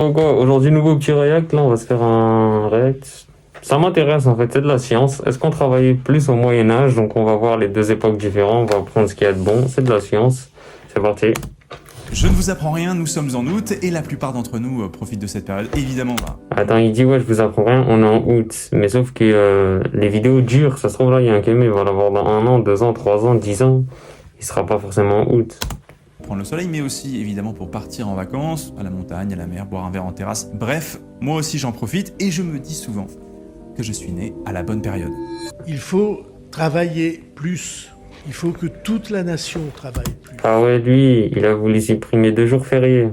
Donc quoi, aujourd'hui, nouveau petit React, là, on va se faire un React. Ça m'intéresse en fait, c'est de la science. Est-ce qu'on travaillait plus au Moyen-Âge? Donc on va voir les deux époques différentes, on va prendre ce qu'il y a de bon, c'est de la science. C'est parti. Je ne vous apprends rien, nous sommes en août et la plupart d'entre nous profitent de cette période. Évidemment, Attends, il dit ouais, je vous apprends rien, on est en août. Mais sauf que les vidéos durent, ça se trouve là, il y a un Kémé, il va l'avoir dans 1 an, 2 ans, 3 ans, 10 ans. Il sera pas forcément en août. prendre le soleil, mais aussi évidemment pour partir en vacances, à la montagne, à la mer, boire un verre en terrasse. Bref, moi aussi j'en profite et je me dis souvent que je suis né à la bonne période. Il faut travailler plus. Il faut que toute la nation travaille plus. Ah ouais, lui, il a voulu supprimer 2 jours fériés.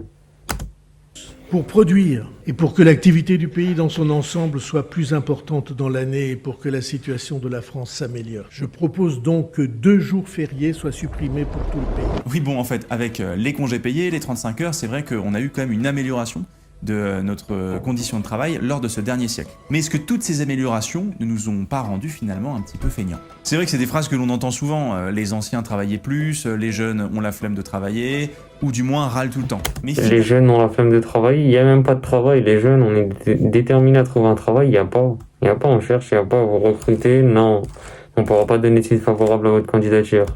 Pour produire et pour que l'activité du pays dans son ensemble soit plus importante dans l'année et pour que la situation de la France s'améliore. Je propose donc que 2 jours fériés soient supprimés pour tout le pays. Oui bon, en fait, avec les congés payés, les 35 heures, c'est vrai qu'on a eu quand même une amélioration de notre condition de travail lors de ce dernier siècle. Mais est-ce que toutes ces améliorations ne nous ont pas rendus finalement un petit peu feignants? C'est vrai que c'est des phrases que l'on entend souvent, les anciens travaillaient plus, les jeunes ont la flemme de travailler, ou du moins râlent tout le temps. Mais Les jeunes ont la flemme de travailler, il n'y a même pas de travail. Les jeunes, on est déterminés à trouver un travail, il n'y a pas. Il n'y a pas, on cherche, il n'y a pas, vous recrutez, non. On ne pourra pas donner de suite favorable à votre candidature.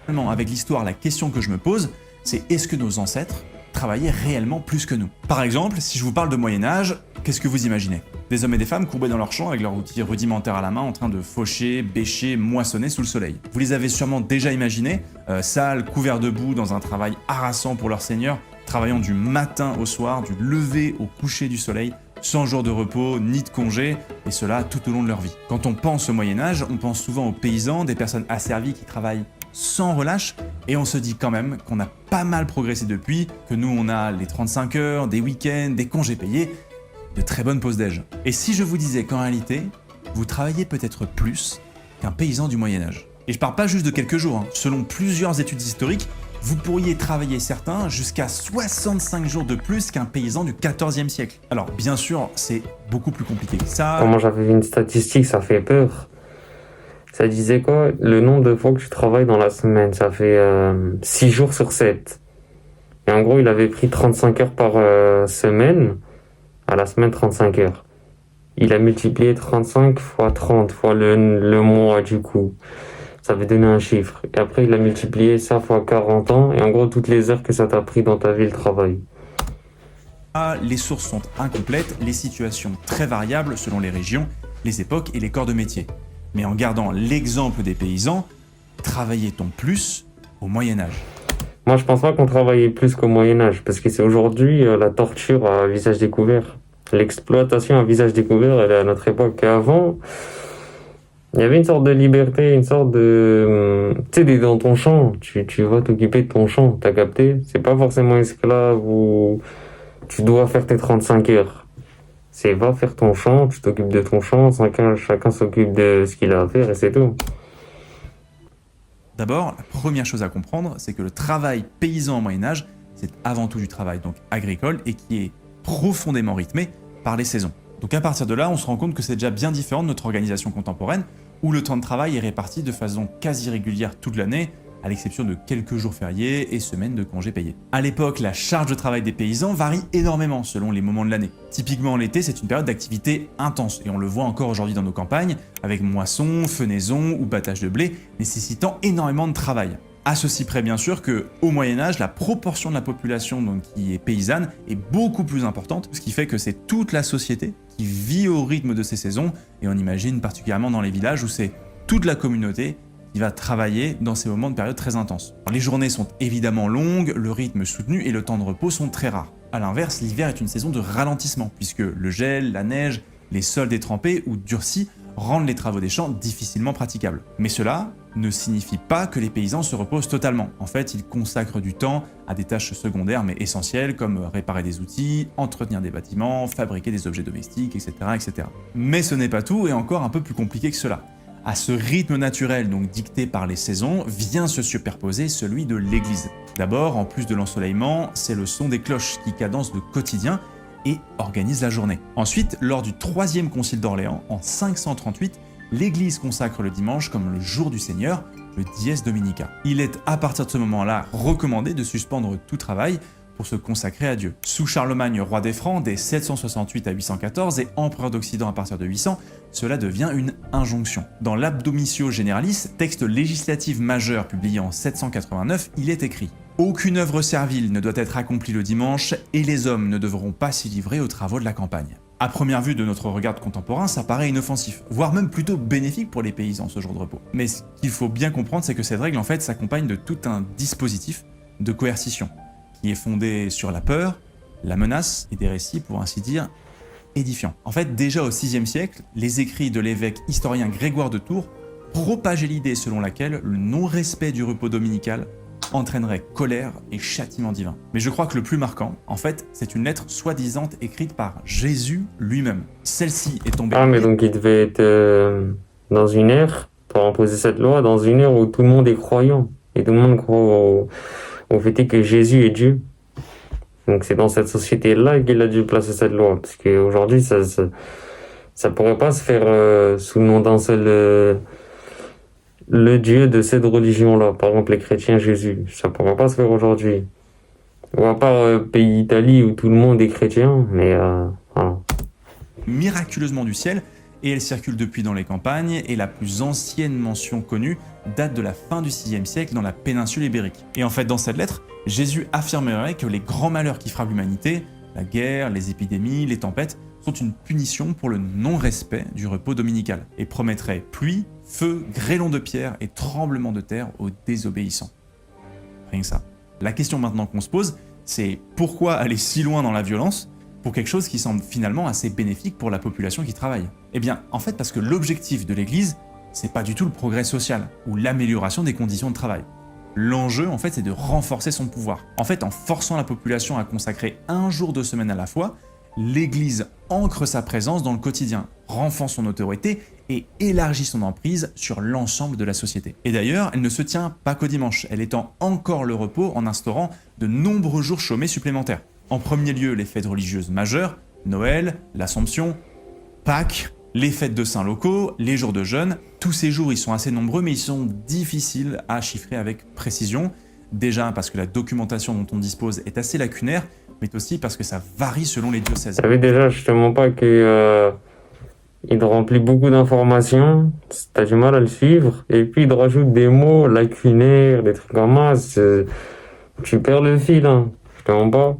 finalement, avec l'histoire, la question que je me pose, c'est est-ce que nos ancêtres travaillaient réellement plus que nous? Par exemple, si je vous parle de Moyen-Âge, qu'est-ce que vous imaginez? Des hommes et des femmes courbés dans leurs champs avec leurs outils rudimentaires à la main en train de faucher, bêcher, moissonner sous le soleil. Vous les avez sûrement déjà imaginés, sales, couverts de boue, dans un travail harassant pour leur seigneur, travaillant du matin au soir, du lever au coucher du soleil, sans jour de repos ni de congé, et cela tout au long de leur vie. Quand on pense au Moyen-Âge, on pense souvent aux paysans, des personnes asservies qui travaillent sans relâche, et on se dit quand même qu'on a pas mal progressé depuis, que nous on a les 35 heures, des week-ends, des congés payés, de très bonnes pauses déj. Et si je vous disais qu'en réalité, vous travaillez peut-être plus qu'un paysan du Moyen-Âge? Et je parle pas juste de quelques jours, hein. Selon plusieurs études historiques, vous pourriez travailler certains jusqu'à 65 jours de plus qu'un paysan du 14e siècle. Alors bien sûr, c'est beaucoup plus compliqué que ça. Moi, j'avais vu une statistique, ça fait peur. Ça disait quoi? Le nombre de fois que tu travailles dans la semaine, ça fait 6 jours sur 7. Et en gros, il avait pris 35 heures par semaine. À la semaine, 35 heures. Il a multiplié 35 fois 30 fois le mois, du coup. Ça avait donné un chiffre. Et après, il a multiplié ça fois 40 ans. Et en gros, toutes les heures que ça t'a pris dans ta vie, le travail. Les sources sont incomplètes, les situations très variables selon les régions, les époques et les corps de métier. Mais en gardant l'exemple des paysans, travaillait-on plus au Moyen-Âge? Moi, je pense pas qu'on travaillait plus qu'au Moyen-Âge. Parce que c'est aujourd'hui la torture à visage découvert. L'exploitation à visage découvert, elle est à notre époque. Avant, il y avait une sorte de liberté, une sorte de... Tu sais, t'es dans ton champ, tu vas t'occuper de ton champ, t'as capté? C'est pas forcément esclave ou tu dois faire tes 35 heures. C'est va faire ton champ, tu t'occupes de ton champ, chacun s'occupe de ce qu'il a à faire et c'est tout. D'abord, la première chose à comprendre, c'est que le travail paysan au Moyen-Âge, c'est avant tout du travail donc agricole et qui est profondément rythmé par les saisons. Donc à partir de là, on se rend compte que c'est déjà bien différent de notre organisation contemporaine, où le temps de travail est réparti de façon quasi régulière toute l'année, à l'exception de quelques jours fériés et semaines de congés payés. À l'époque, la charge de travail des paysans varie énormément selon les moments de l'année. Typiquement l'été, c'est une période d'activité intense, et on le voit encore aujourd'hui dans nos campagnes, avec moisson, fenaison ou battage de blé, nécessitant énormément de travail. À ceci près bien sûr que, au Moyen-Âge, la proportion de la population donc, qui est paysanne est beaucoup plus importante, ce qui fait que c'est toute la société qui vit au rythme de ces saisons, et on imagine particulièrement dans les villages où c'est toute la communauté qui va travailler dans ces moments de période très intense. Alors, les journées sont évidemment longues, le rythme soutenu et le temps de repos sont très rares. A l'inverse, l'hiver est une saison de ralentissement, puisque le gel, la neige, les sols détrempés ou durcis rendent les travaux des champs difficilement praticables. Mais cela ne signifie pas que les paysans se reposent totalement. En fait, ils consacrent du temps à des tâches secondaires mais essentielles comme réparer des outils, entretenir des bâtiments, fabriquer des objets domestiques, etc. etc. Mais ce n'est pas tout et encore un peu plus compliqué que cela. À ce rythme naturel, donc dicté par les saisons, vient se superposer celui de l'église. D'abord, en plus de l'ensoleillement, c'est le son des cloches qui cadence le quotidien et organise la journée. Ensuite, lors du 3e concile d'Orléans, en 538, l'église consacre le dimanche comme le jour du Seigneur, le dies Dominica. Il est à partir de ce moment-là recommandé de suspendre tout travail pour se consacrer à Dieu. Sous Charlemagne, roi des Francs, dès 768 à 814 et empereur d'Occident à partir de 800, cela devient une injonction. Dans l'Abdomitio Generalis, texte législatif majeur publié en 789, il est écrit « Aucune œuvre servile ne doit être accomplie le dimanche et les hommes ne devront pas s'y livrer aux travaux de la campagne. » À première vue de notre regard contemporain, ça paraît inoffensif, voire même plutôt bénéfique pour les paysans ce jour de repos. Mais ce qu'il faut bien comprendre, c'est que cette règle en fait s'accompagne de tout un dispositif de coercition, qui est fondé sur la peur, la menace et des récits, pour ainsi dire, édifiants. En fait, déjà au VIe siècle, les écrits de l'évêque historien Grégoire de Tours propageaient l'idée selon laquelle le non-respect du repos dominical entraînerait colère et châtiment divin. Mais je crois que le plus marquant, en fait, c'est une lettre soi-disant écrite par Jésus lui-même. Celle-ci est tombée... Ah, mais donc il devait être dans une ère, pour imposer cette loi, dans une ère où tout le monde est croyant. Et tout le monde croit au fait que Jésus est Dieu. Donc c'est dans cette société-là qu'il a dû placer cette loi. Parce qu'aujourd'hui, ça pourrait pas se faire sous le nom d'un seul... le Dieu de cette religion-là, par exemple les chrétiens Jésus, ça pourrait pas se faire aujourd'hui. Ou à part pays Italie où tout le monde est chrétien, mais voilà. Miraculeusement du ciel, et elle circule depuis dans les campagnes, et la plus ancienne mention connue date de la fin du VIe siècle dans la péninsule ibérique. Et en fait, dans cette lettre, Jésus affirmerait que les grands malheurs qui frappent l'humanité, la guerre, les épidémies, les tempêtes, sont une punition pour le non-respect du repos dominical, et promettrait pluie, feu, grêlons de pierre et tremblements de terre aux désobéissants. Rien que ça. La question maintenant qu'on se pose, c'est pourquoi aller si loin dans la violence pour quelque chose qui semble finalement assez bénéfique pour la population qui travaille? Eh bien, en fait, parce que l'objectif de l'Église, c'est pas du tout le progrès social ou l'amélioration des conditions de travail. L'enjeu, en fait, c'est de renforcer son pouvoir. En fait, en forçant la population à consacrer un jour de semaine à la fois, l'Église ancre sa présence dans le quotidien, renforce son autorité et élargit son emprise sur l'ensemble de la société. Et d'ailleurs, elle ne se tient pas qu'au dimanche, elle étend encore le repos en instaurant de nombreux jours chômés supplémentaires. En premier lieu, les fêtes religieuses majeures, Noël, l'Assomption, Pâques, les fêtes de saints locaux, les jours de jeûne. Tous ces jours, ils sont assez nombreux, mais ils sont difficiles à chiffrer avec précision. Déjà parce que la documentation dont on dispose est assez lacunaire, mais aussi parce que ça varie selon les diocèses. Vous savez déjà justement pas que il remplit beaucoup d'informations, t'as du mal à le suivre, et puis il rajoute des mots lacunaires, des trucs comme ça, tu perds le fil, hein. Je te mens pas.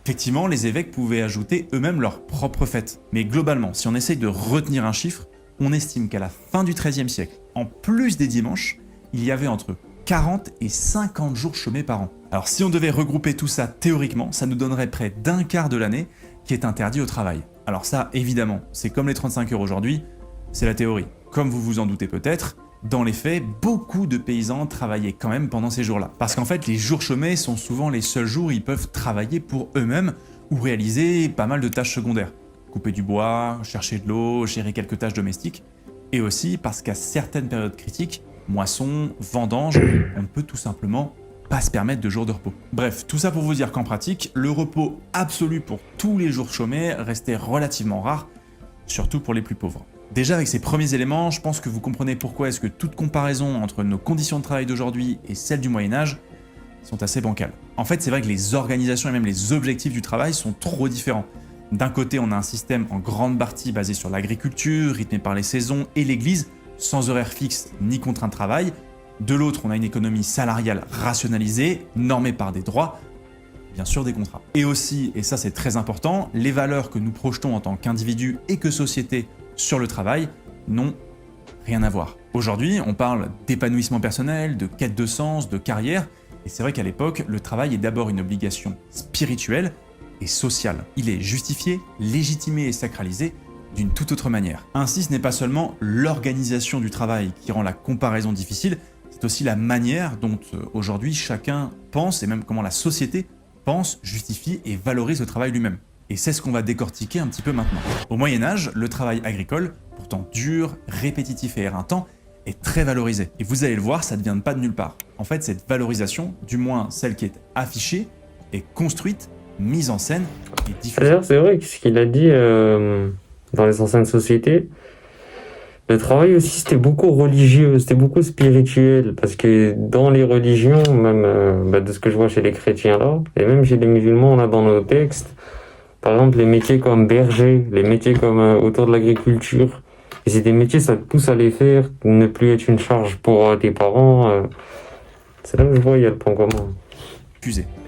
Effectivement, les évêques pouvaient ajouter eux-mêmes leurs propres fêtes. Mais globalement, si on essaye de retenir un chiffre, on estime qu'à la fin du XIIIe siècle, en plus des dimanches, il y avait entre 40 et 50 jours chômés par an. Alors si on devait regrouper tout ça théoriquement, ça nous donnerait près d'un quart de l'année qui est interdit au travail. Alors ça, évidemment, c'est comme les 35 heures aujourd'hui, c'est la théorie. Comme vous vous en doutez peut-être, dans les faits, beaucoup de paysans travaillaient quand même pendant ces jours-là. Parce qu'en fait, les jours chômés sont souvent les seuls jours où ils peuvent travailler pour eux-mêmes ou réaliser pas mal de tâches secondaires. Couper du bois, chercher de l'eau, gérer quelques tâches domestiques. Et aussi parce qu'à certaines périodes critiques, moisson, vendange, on ne peut tout simplement pas se permettre de jours de repos. Bref, tout ça pour vous dire qu'en pratique, le repos absolu pour tous les jours chômés restait relativement rare, surtout pour les plus pauvres. Déjà avec ces premiers éléments, je pense que vous comprenez pourquoi est-ce que toute comparaison entre nos conditions de travail d'aujourd'hui et celles du Moyen-Âge sont assez bancales. En fait, c'est vrai que les organisations et même les objectifs du travail sont trop différents. D'un côté, on a un système en grande partie basé sur l'agriculture, rythmé par les saisons, et l'Église, sans horaire fixe ni contraint de travail. De l'autre, on a une économie salariale rationalisée, normée par des droits, bien sûr des contrats. Et aussi, et ça c'est très important, les valeurs que nous projetons en tant qu'individus et que société sur le travail n'ont rien à voir. Aujourd'hui, on parle d'épanouissement personnel, de quête de sens, de carrière, et c'est vrai qu'à l'époque, le travail est d'abord une obligation spirituelle et sociale. Il est justifié, légitimé et sacralisé d'une toute autre manière. Ainsi, ce n'est pas seulement l'organisation du travail qui rend la comparaison difficile, c'est aussi la manière dont aujourd'hui chacun pense, et même comment la société pense, justifie et valorise le travail lui-même. Et c'est ce qu'on va décortiquer un petit peu maintenant. Au Moyen-Âge, le travail agricole, pourtant dur, répétitif et éreintant, est très valorisé. Et vous allez le voir, ça ne vient pas de nulle part. En fait, cette valorisation, du moins celle qui est affichée, est construite, mise en scène et diffusée. D'ailleurs, c'est vrai que ce qu'il a dit dans les anciennes sociétés, Le travail aussi, c'était beaucoup religieux, c'était beaucoup spirituel, parce que dans les religions, même de ce que je vois chez les chrétiens là, et même chez les musulmans, on a dans nos textes, par exemple, les métiers comme berger, les métiers comme autour de l'agriculture. Et c'est des métiers, ça te pousse à les faire, ne plus être une charge pour tes parents. C'est là que je vois, il y a le point commun.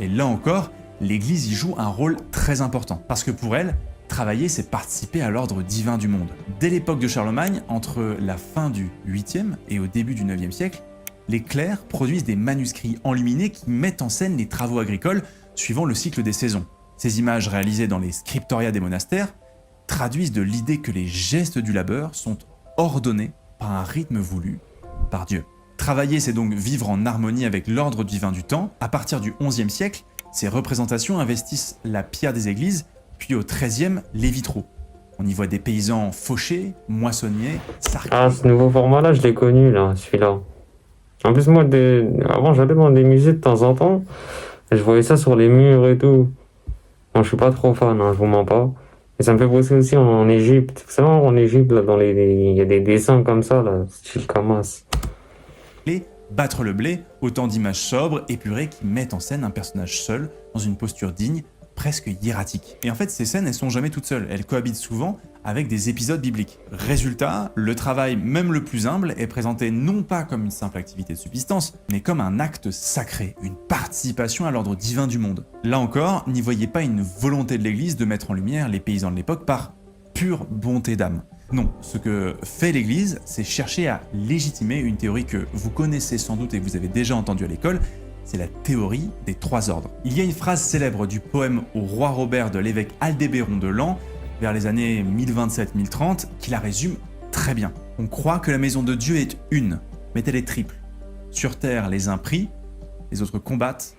Et là encore, l'Église y joue un rôle très important, parce que pour elle, travailler, c'est participer à l'ordre divin du monde. Dès l'époque de Charlemagne, entre la fin du 8e et au début du 9e siècle, les clercs produisent des manuscrits enluminés qui mettent en scène les travaux agricoles suivant le cycle des saisons. Ces images réalisées dans les scriptoria des monastères traduisent de l'idée que les gestes du labeur sont ordonnés par un rythme voulu par Dieu. Travailler, c'est donc vivre en harmonie avec l'ordre divin du temps. À partir du 11e siècle, ces représentations investissent la pierre des églises, puis au 13e, les vitraux. On y voit des paysans fauchés, moissonniers, sarclés. Ah, ce nouveau format-là, je l'ai connu, là, celui-là. En plus, moi, avant, j'allais dans des musées de temps en temps, et je voyais ça sur les murs et tout. Moi, je suis pas trop fan, hein, je vous mens pas. Et ça me fait penser aussi en Égypte. C'est vrai, en Égypte, là, il y a des dessins comme ça, là, style Kamas. Battre le blé, autant d'images sobres, épurées qui mettent en scène un personnage seul, dans une posture digne, presque hiératique. Et en fait, ces scènes, elles sont jamais toutes seules, elles cohabitent souvent avec des épisodes bibliques. Résultat, le travail, même le plus humble, est présenté non pas comme une simple activité de subsistance, mais comme un acte sacré, une participation à l'ordre divin du monde. Là encore, n'y voyez pas une volonté de l'Église de mettre en lumière les paysans de l'époque par pure bonté d'âme. Non, ce que fait l'Église, c'est chercher à légitimer une théorie que vous connaissez sans doute et que vous avez déjà entendue à l'école, c'est la théorie des trois ordres. Il y a une phrase célèbre du poème au roi Robert de l'évêque Aldébéron de Laon, vers les années 1027-1030, qui la résume très bien. On croit que la maison de Dieu est une, mais elle est triple. Sur terre, les uns prient, les autres combattent,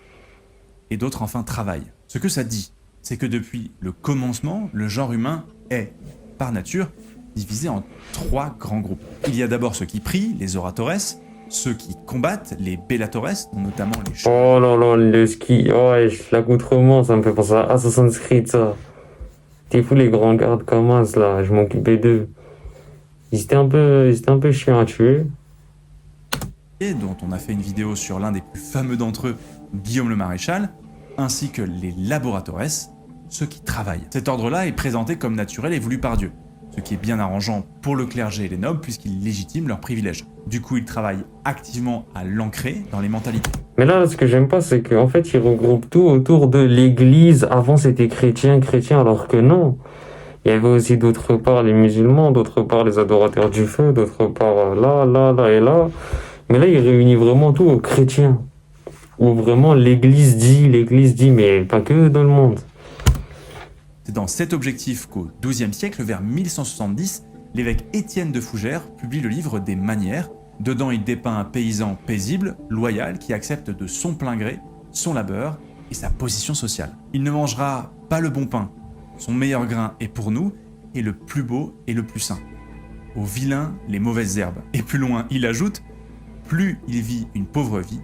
et d'autres enfin travaillent. Ce que ça dit, c'est que depuis le commencement, le genre humain est, par nature, divisé en trois grands groupes. Il y a d'abord ceux qui prient, les oratores, ceux qui combattent, les bellatores, notamment les chevaux. Oh là là, le ski, ouais, l'accoutrement, ça me fait penser à Assassin's Creed, ça. T'es fou, les grands gardes Kamas, là, je m'occupais d'eux. Ils étaient un peu chiants à tuer. Et dont on a fait une vidéo sur l'un des plus fameux d'entre eux, Guillaume le Maréchal, ainsi que les laboratores, ceux qui travaillent. Cet ordre-là est présenté comme naturel et voulu par Dieu, ce qui est bien arrangeant pour le clergé et les nobles puisqu'il légitime leurs privilèges. Du coup, ils travaillent activement à l'ancrer dans les mentalités. Mais là, ce que j'aime pas, c'est qu'en fait, ils regroupent tout autour de l'église. Avant, c'était chrétien, alors que non. Il y avait aussi d'autre part les musulmans, d'autre part les adorateurs du feu, d'autre part là et là. Mais là, ils réunissent vraiment tout aux chrétiens. Où vraiment l'église dit, mais pas que dans le monde. C'est dans cet objectif qu'au XIIe siècle, vers 1170, l'évêque Étienne de Fougères publie le livre des Manières. Dedans, il dépeint un paysan paisible, loyal, qui accepte de son plein gré son labeur et sa position sociale. Il ne mangera pas le bon pain. Son meilleur grain est pour nous, et le plus beau et le plus sain. Aux vilains, les mauvaises herbes. Et plus loin, il ajoute, plus il vit une pauvre vie,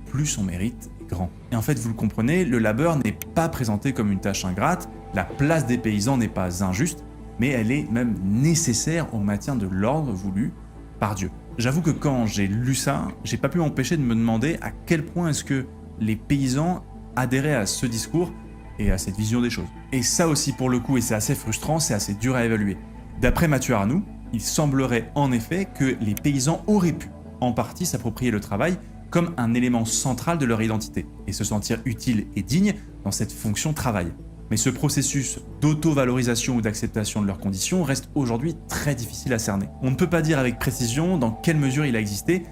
plus son mérite est grand. Et en fait, vous le comprenez, le labeur n'est pas présenté comme une tâche ingrate, la place des paysans n'est pas injuste, mais elle est même nécessaire au maintien de l'ordre voulu par Dieu. J'avoue que quand j'ai lu ça, j'ai pas pu m'empêcher de me demander à quel point est-ce que les paysans adhéraient à ce discours et à cette vision des choses. Et ça aussi pour le coup, et c'est assez frustrant, c'est assez dur à évaluer. D'après Mathieu Arnoux, il semblerait en effet que les paysans auraient pu en partie s'approprier le travail comme un élément central de leur identité et se sentir utile et digne dans cette fonction travail. Mais ce processus d'auto-valorisation ou d'acceptation de leurs conditions reste aujourd'hui très difficile à cerner. On ne peut pas dire avec précision dans quelle mesure il a existé,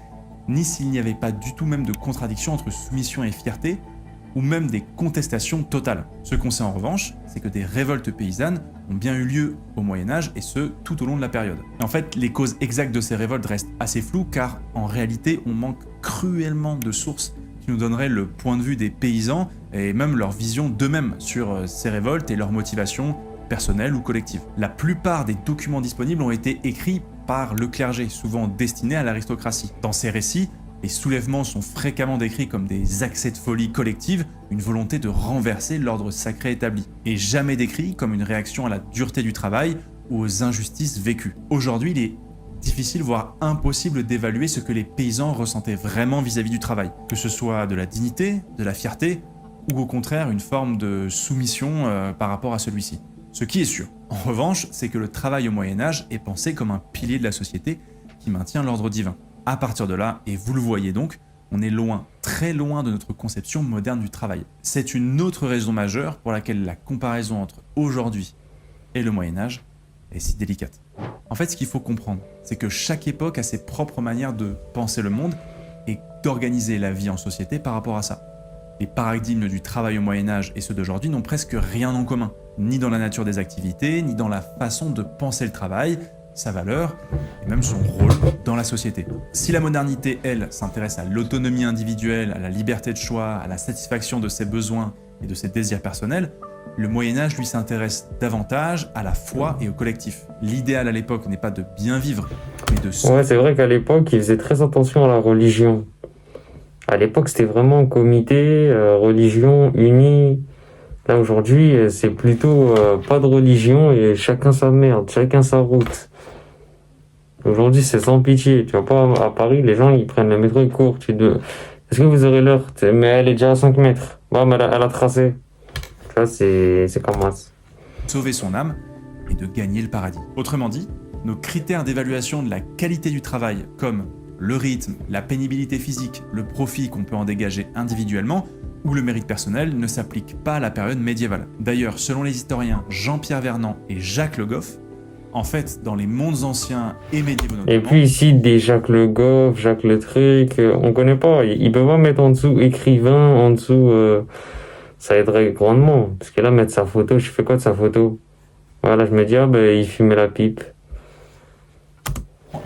ni s'il n'y avait pas du tout même de contradiction entre soumission et fierté, ou même des contestations totales. Ce qu'on sait en revanche, c'est que des révoltes paysannes ont bien eu lieu au Moyen-Âge, et ce, tout au long de la période. Et en fait, les causes exactes de ces révoltes restent assez floues, car en réalité, on manque cruellement de sources qui nous donneraient le point de vue des paysans, et même leur vision d'eux-mêmes sur ces révoltes et leurs motivations personnelles ou collectives. La plupart des documents disponibles ont été écrits par le clergé, souvent destinés à l'aristocratie. Dans ces récits, les soulèvements sont fréquemment décrits comme des accès de folie collective, une volonté de renverser l'ordre sacré établi, et jamais décrits comme une réaction à la dureté du travail ou aux injustices vécues. Aujourd'hui, il est difficile voire impossible d'évaluer ce que les paysans ressentaient vraiment vis-à-vis du travail, que ce soit de la dignité, de la fierté, ou au contraire une forme de soumission par rapport à celui-ci. Ce qui est sûr, en revanche, c'est que le travail au Moyen-Âge est pensé comme un pilier de la société qui maintient l'ordre divin. À partir de là, et vous le voyez donc, on est loin, très loin de notre conception moderne du travail. C'est une autre raison majeure pour laquelle la comparaison entre aujourd'hui et le Moyen-Âge est si délicate. En fait, ce qu'il faut comprendre, c'est que chaque époque a ses propres manières de penser le monde et d'organiser la vie en société par rapport à ça. Les paradigmes du travail au Moyen-Âge et ceux d'aujourd'hui n'ont presque rien en commun, ni dans la nature des activités, ni dans la façon de penser le travail, sa valeur et même son rôle dans la société. Si la modernité, elle, s'intéresse à l'autonomie individuelle, à la liberté de choix, à la satisfaction de ses besoins et de ses désirs personnels, le Moyen-Âge, lui, s'intéresse davantage à la foi et au collectif. L'idéal à l'époque n'est pas de bien vivre, mais de... Ouais, c'est vrai qu'à l'époque, ils faisaient très attention à la religion. À l'époque, c'était vraiment comité, religion, unie. Là, aujourd'hui, c'est plutôt pas de religion et chacun sa merde, chacun sa route. Aujourd'hui, c'est sans pitié. Tu vois pas, à Paris, les gens, ils prennent le métro, ils courent. Est-ce que vous aurez l'heure? Mais elle est déjà à 5 mètres. Bon, mais elle a tracé. Ça, c'est comme ça. Sauver son âme et de gagner le paradis. Autrement dit, nos critères d'évaluation de la qualité du travail, comme le rythme, la pénibilité physique, le profit qu'on peut en dégager individuellement, ou le mérite personnel, ne s'appliquent pas à la période médiévale. D'ailleurs, selon les historiens Jean-Pierre Vernant et Jacques Le Goff, en fait, dans les mondes anciens et médiévaux notamment... Et puis ici, des Jacques Le Goff, Jacques Le Truc, on connaît pas. Ils peuvent pas mettre en dessous écrivain, en dessous... ça aiderait grandement. Parce que là, mettre sa photo, je fais quoi de sa photo? Voilà, je me dis, il fumait la pipe.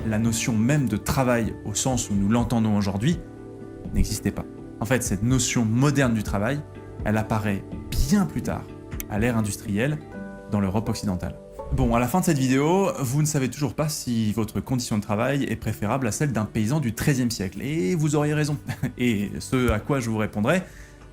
La notion même de travail, au sens où nous l'entendons aujourd'hui, n'existait pas. En fait, cette notion moderne du travail, elle apparaît bien plus tard, à l'ère industrielle, dans l'Europe occidentale. Bon, à la fin de cette vidéo, vous ne savez toujours pas si votre condition de travail est préférable à celle d'un paysan du XIIIe siècle. Et vous auriez raison. Et ce à quoi je vous répondrai,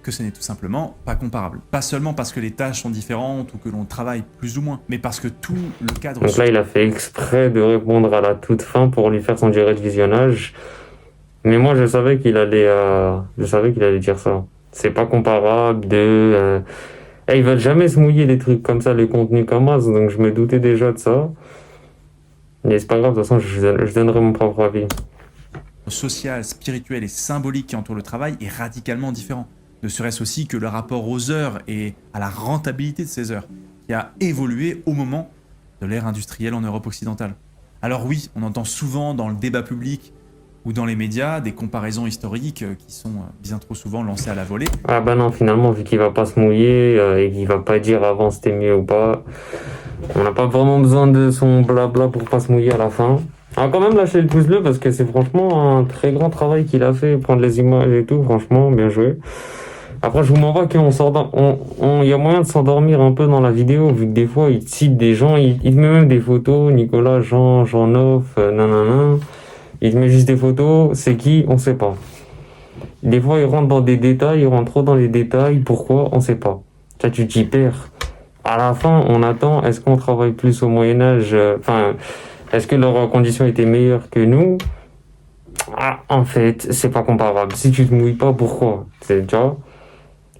que ce n'est tout simplement pas comparable. Pas seulement parce que les tâches sont différentes ou que l'on travaille plus ou moins, mais parce que tout le cadre... Donc là, il a fait exprès de répondre à la toute fin pour lui faire son durée de visionnage. Mais moi, je savais qu'il allait dire ça. C'est pas comparable de... Ils veulent jamais se mouiller des trucs comme ça, les contenus comme ça, donc je me doutais déjà de ça. Mais c'est pas grave, de toute façon, je donnerai mon propre avis. Social, spirituel et symbolique qui entoure le travail est radicalement différent. Ne serait-ce aussi que le rapport aux heures et à la rentabilité de ces heures, qui a évolué au moment de l'ère industrielle en Europe occidentale. Alors oui, on entend souvent dans le débat public ou dans les médias des comparaisons historiques qui sont bien trop souvent lancées à la volée. Ah bah non, finalement, vu qu'il va pas se mouiller et qu'il va pas dire avant c'était mieux ou pas, on n'a pas vraiment besoin de son blabla pour pas se mouiller à la fin. Ah, quand même lâcher le pouce bleu parce que c'est franchement un très grand travail qu'il a fait, prendre les images et tout, franchement, bien joué. Après, je vous m'envoie qu'il y a moyen de s'endormir un peu dans la vidéo, vu que des fois, il cite des gens, il met même des photos, Nicolas, Jean-Neuf, nanana. Il met juste des photos, c'est qui, on sait pas. Des fois, il rentre dans des détails, il rentre trop dans les détails, pourquoi, on sait pas. Ça, tu t'y perds. À la fin, on attend, est-ce qu'on travaille plus au Moyen-Âge, est-ce que leurs conditions étaient meilleures que nous? Ah, en fait, c'est pas comparable. Si tu te mouilles pas, pourquoi? Tu vois?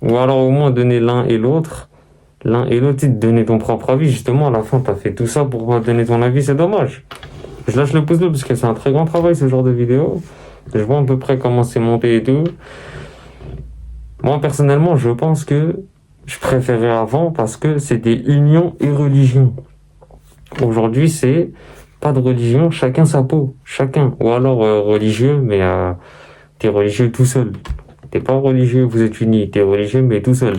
Ou alors au moins donner l'un et l'autre, donner ton propre avis. Justement, à la fin, t'as fait tout ça pour donner ton avis, c'est dommage. Je lâche le pouce bleu parce que c'est un très grand travail, ce genre de vidéo. Je vois à peu près comment c'est monté et tout. Moi, personnellement, je pense que je préférais avant parce que c'était union et religion. Aujourd'hui, c'est pas de religion, chacun sa peau, chacun. Ou alors religieux, mais t'es religieux tout seul. T'es pas religieux, vous êtes unis. T'es religieux, mais tout seul.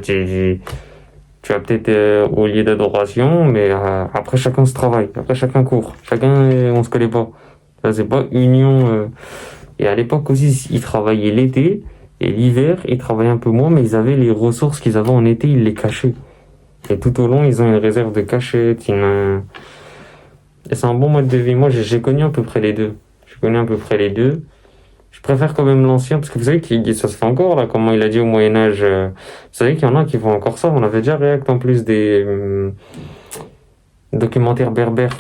Tu vas peut-être au lieu d'adoration, mais après chacun se travaille, après chacun court, on se connaît pas. Ça, c'est pas union. Et à l'époque aussi, ils travaillaient l'été, et l'hiver, ils travaillaient un peu moins, mais ils avaient les ressources qu'ils avaient en été, ils les cachaient. Et tout au long, ils ont une réserve de cachette, et c'est un bon mode de vie. Moi, j'ai connu à peu près les deux. Je préfère quand même l'ancien, parce que vous savez que ça se fait encore, là, comment il a dit au Moyen-Âge. Vous savez qu'il y en a qui font encore ça. On avait déjà réacté en plus des documentaires berbères.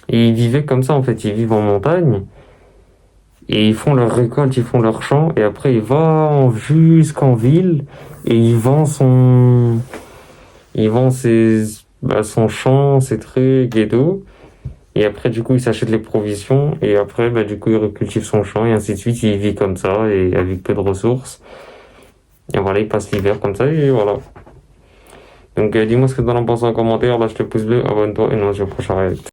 Et ils vivaient comme ça, en fait. Ils vivent en montagne. Et ils font leur récolte, ils font leur champ. Et après, il va jusqu'en ville. Et il vend son champ, ses trucs et tout. Et après, du coup, il s'achète les provisions. Et après, du coup, il recultive son champ. Et ainsi de suite. Il vit comme ça. Et avec peu de ressources. Et voilà, il passe l'hiver comme ça. Et voilà. Donc, dis-moi ce que tu en penses en commentaire. Lâche le pouce bleu, abonne-toi. Et nous on se dit au prochain réact.